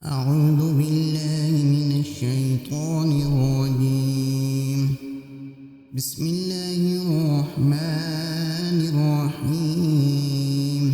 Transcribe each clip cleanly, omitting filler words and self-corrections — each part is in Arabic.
أعوذ بالله من الشيطان الرجيم. بسم الله الرحمن الرحيم.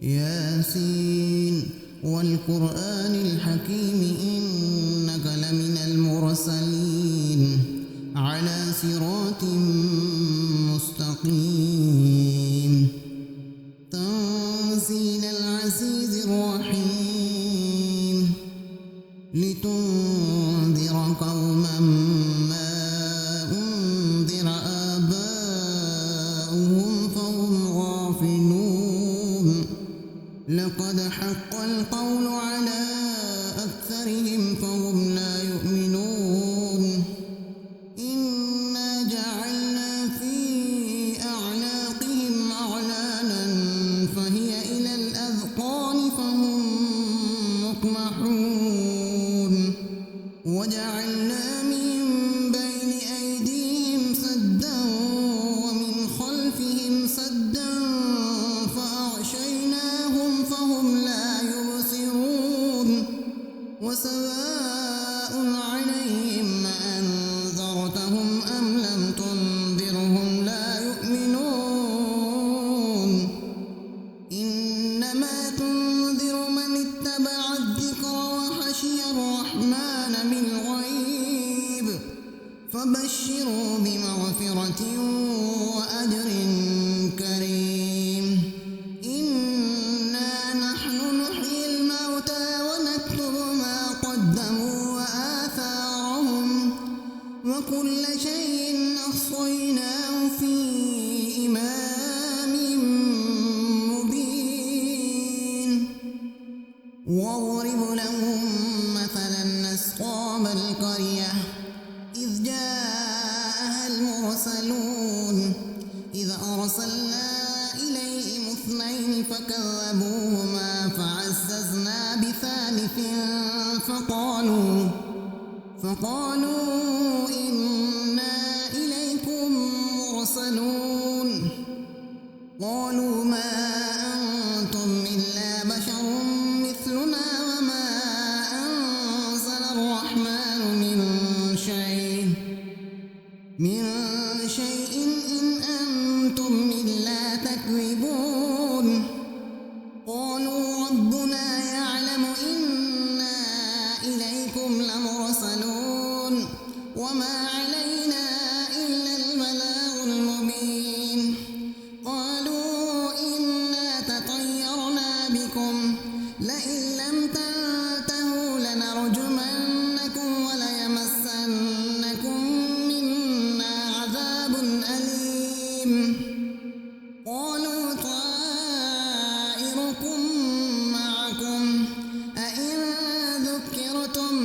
ياسين والقرآن الحكيم إنك لمن المرسلين على صراط مستقيم. تنزيل العزيز الرحيم لتنذر قوما ما أنذر آباؤهم فهم غافلون. لقد حق القول على أكثرهم فهم لا يؤمنون. إنا جعلنا في أعناقهم أغلالا فهي إلى الأذقان فهم مقمحون. وجعلنا من بين أيديهم سدا ومن خلفهم سدا فأغشيناهم فهم لا يبصرون. وسواء عليهم أنذرتهم أم لم تنذرهم لا يؤمنون. إنما تنذر من اتبع الذكر وخشي الرحمن بالغيب فبشروا بمغفرة وأجر كريم. إنا نحن نحيي الموتى ونكتب ما قدموا وآثارهم وكل شيء أحصيناه في إمام مبين. واضرب لهم مثلا أصحاب القرية إذ جاءها المرسلون إذ أرسلنا إليهم اثنين فكذبوهما فعززنا بثالث فقالوا إنا إليكم مرسلون. قالوا ما أنتم إلا بشر مثلنا وما أنزل الرحمن من شيء إن أنتم إلا تكذبون. قالوا ربنا يعلم إنا إليكم لمرسلون وما علينا إلا البلاغ المبين. قالوا إنا تطيرنا بكم لئن لم تنتهوا لنرجمنكم وليمسنكم منا عذاب أليم. قالوا طائركم معكم أئن ذكرتم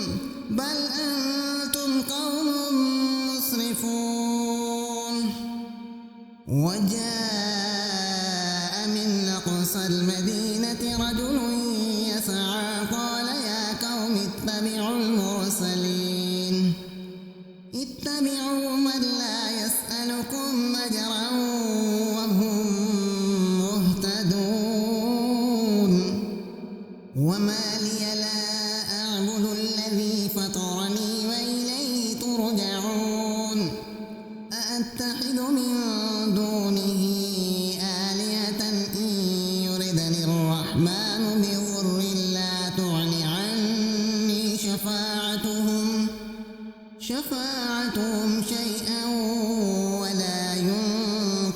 بل أنتم قوم مسرفون. وجاء من أقصى المدينة رجل يسعى قال يا قوم اتبعوا المرسلين اتبعوا من لا يسألكم أجرا وهم مهتدون. وما لي لا أعبد الذي فطرني وإليه ترجعون. أأتخذ من دونه آلهة إن يردني الرحمن بضر لا تغن عني شفاعتهم شيئا ولا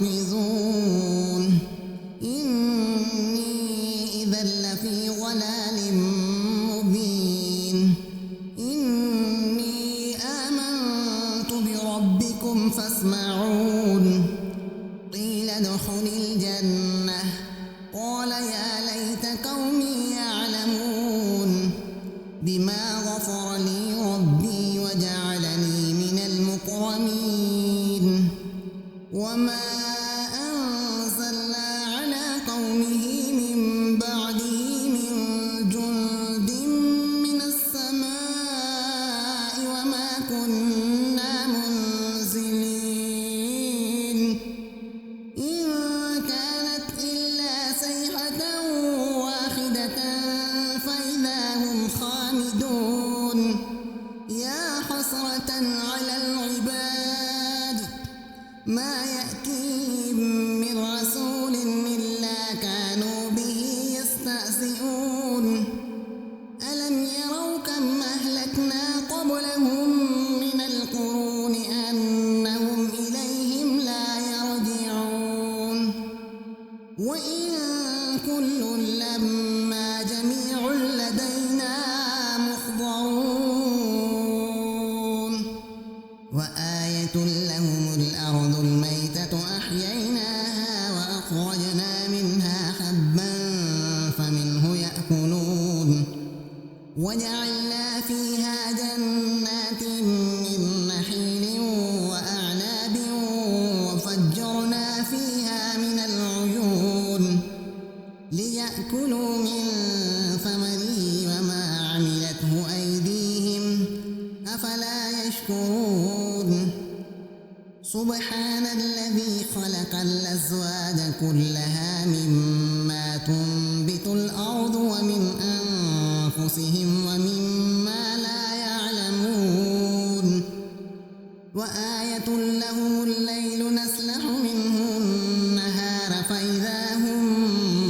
ينقذون. إني إذا لفي ضلال مبين. إني آمنت بربكم فاسمعون. قيل ادخل الجنة قال يا ليت قومي يعلمون بما غفر لي ربي وجعلني من المكرمين. وما أنزلنا على قومه من بعده من جند من السماء وما كنا منزلين. خامدون يا حسرة على العباد ما يأتيهم من رسول إلا كانوا به يستهزئون ألم يروا كم أهلكنا قبلهم من القرون أنهم إليهم لا يرجعون وإن كل لما جميع لدينا محضرون وآية لهم الأرض الميتة أحييناها وأخرجنا منها حبا فمنه يأكلون وجعلنا فيها جنات من نخيل وأعناب وفجرنا فيها من العيون ليأكلوا من ثمره وما عملته أيديهم أفلا يشكرون سبحان الذي خلق الأزواج كلها مما تنبت الأرض ومن أنفسهم ومما لا يعلمون وآية لهم الليل نسلخ منه النهار فإذا هم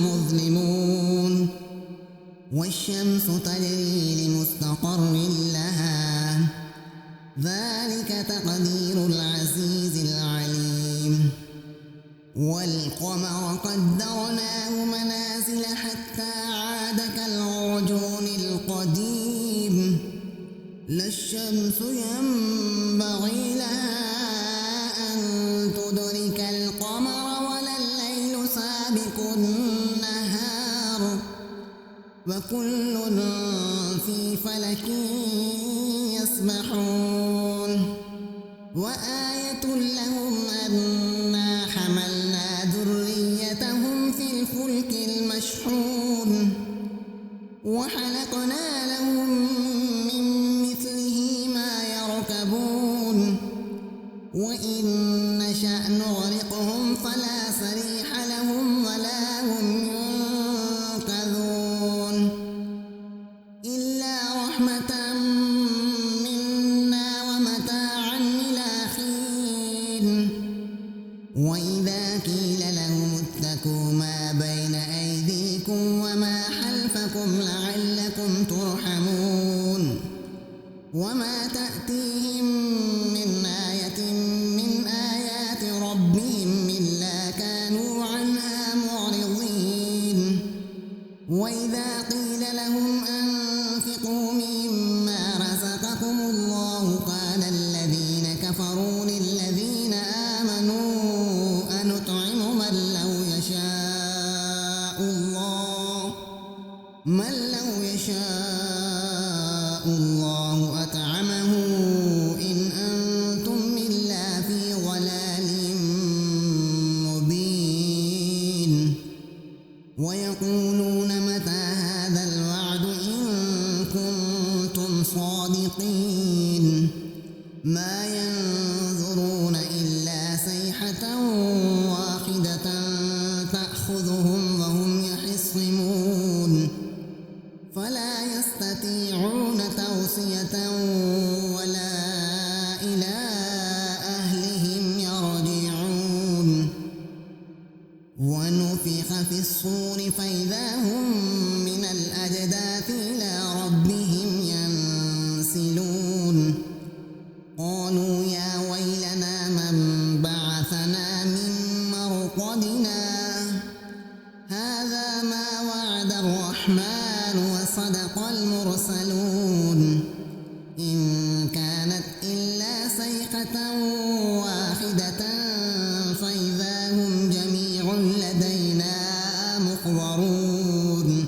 مظلمون والشمس تجري لمستقر لها ذلك تقدير العزيز العليم والقمر قدرناه منازل حتى عاد كالعرجون القديم لا الشمس ينبغي لها أن تدرك القمر ولا الليل سابق النهار وكل في فلك يسبحون وآية لهم أنا حملنا ذريتهم في الفلك المشحون وخلقنا لهم من مثله ما يركبون وإن نشأ نغرقهم فلا صريخ لهم ولا هم ينقذون إلا رحمة منا ومتاعا إلى حين وإذا قيل لهم اتقوا ما بين أيديكم وما خلفكم لعلكم ترحمون وما تأتيهم من آية من آيات ربهم إلا كانوا عنها معرضين وإذا قيل لهم أنفقوا مما رزقكم الله قال الذين كفروا للذين آمنوا أنطعم من لو يشاء الله أطعمه إن أنتم إلا في ضلال مبين ويقولون متى هذا الوعد إن كنتم صادقين ما ينظرون إلا صيحة واحدة تأخذهم وهم يخصمون فلا يستطيعون توصية ولا إلى أهلهم يرجعون ونفخ في الصور فإذا هم من الأجداث إلى ربهم ينسلون قالوا يا ويلنا من بعثنا من مرقدنا هذا ما وعد الرحمن وصدق المرسلون إن كانت إلا صيحة واحدة فإذا هم جميع لدينا محضرون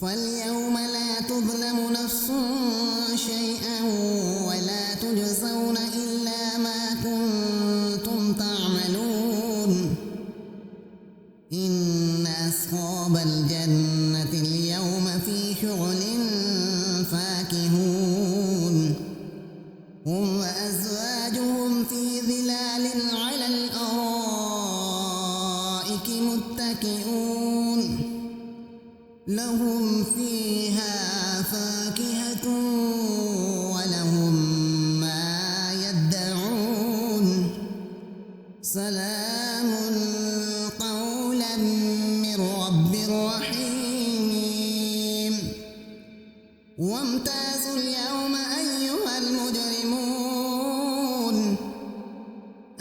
فاليوم لا تظلم نفس شيئا ولا تجزون إلا ما كنتم تعملون إن أصحاب الجنة اليوم في شغل فاكهون هم وأزواجهم في ظلال على الأرائك متكئون لهم فيها ميت ولهم ما يدعون سلام قولا من رب رحيم وامتازوا اليوم أيها المجرمون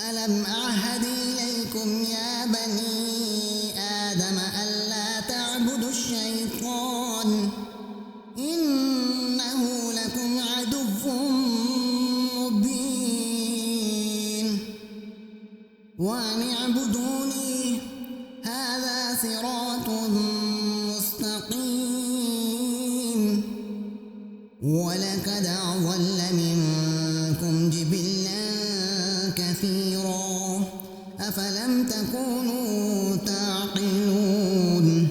ألم أعهد إليكم يا بني آدم ألا تعبدوا الشيطان إنه لكم عدو مبين وأن اعبدوني هذا صراط مستقيم ولقد أضل منكم جبلا كثيرا أفلم تكونوا تعقلون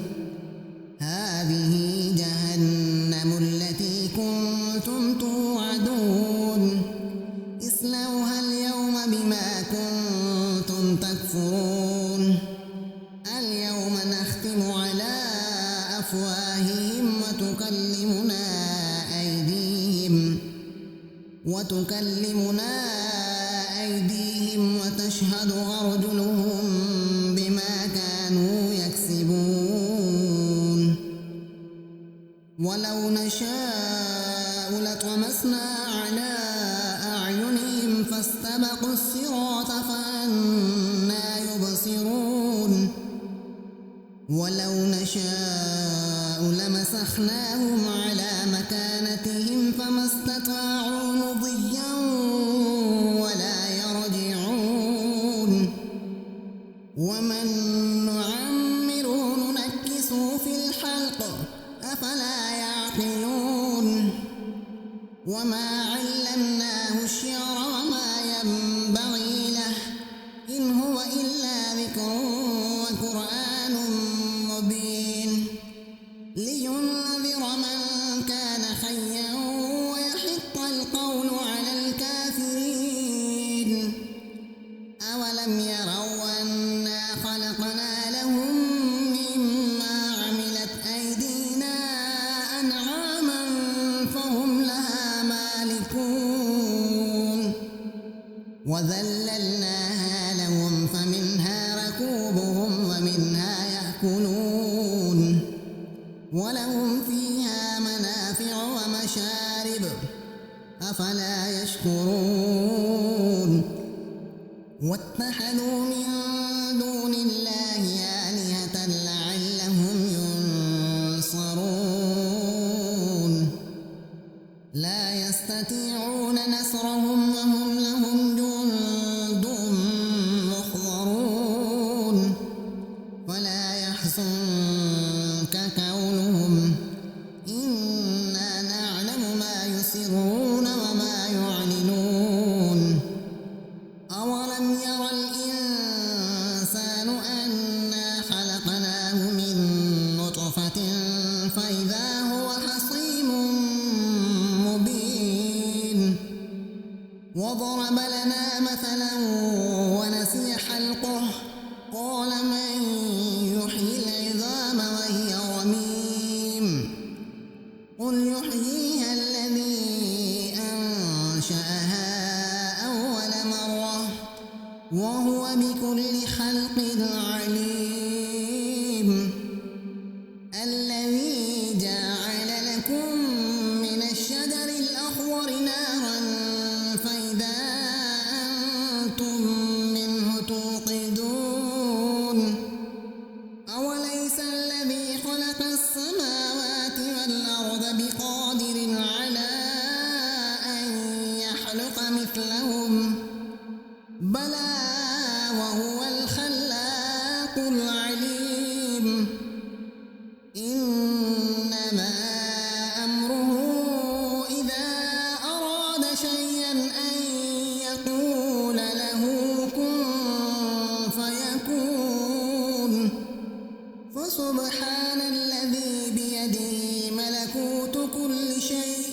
هذه جهنم التي كنتم توعدون اصلوها اليوم بما كنتم تكفرون اليوم نختم على أفواههم وتكلمنا أيديهم وتشهد أرجلهم بما كانوا يكسبون ولو نشاء لطمسنا على أعينهم فاستبقوا الصراط فأنى يبصرون ولو نشاء لمسخناهم على مكانتهم فما استطاعوا مضيا ولا يرجعون ومن نعمره ننكسه في الخلق أفلا يعقلون وما علمناه الشعر وما ينبغي له إن هو إلا ذكر وقرآن مبين لينذر من كان حيا ويحق القول على الكافرين أولم يروا أنا خلقنا لهم مما عملت أيدينا أنعاما فهم لها مالكون وذللناها لهم فمنها ركوبهم ومنها يأكلون ولهم فيها منافع ومشارب أفلا يشكرون واتخذوا من دون الله آلهة لعلهم ينصرون لا يستطيعون نصرهم وهم لهم جند محضرون ولا يحزنك قولهم إنا نعلم ما يسرون وما يعلنون أولم ير الإنسان أنا خلقناه من نطفة فإذا هو خصيم مبين وضرب لنا مثلا ونسي خلقه قال من يحيي العظام وهي رميم قل يحييها الذي أنشأها أول مرة وهو بكل خلق عليم الذي جعل لكم من الشجر الأخضر نارا فإذا أنتم منه توقدون أوليس الذي خلق السماوات والأرض بقادر على أن يخلق مثلهم بلى وهو الخلاق العليم إنما أمره إذا أراد شيئا أن يقول له كن فيكون فسبحان الذي بيده ملكوت كل شيء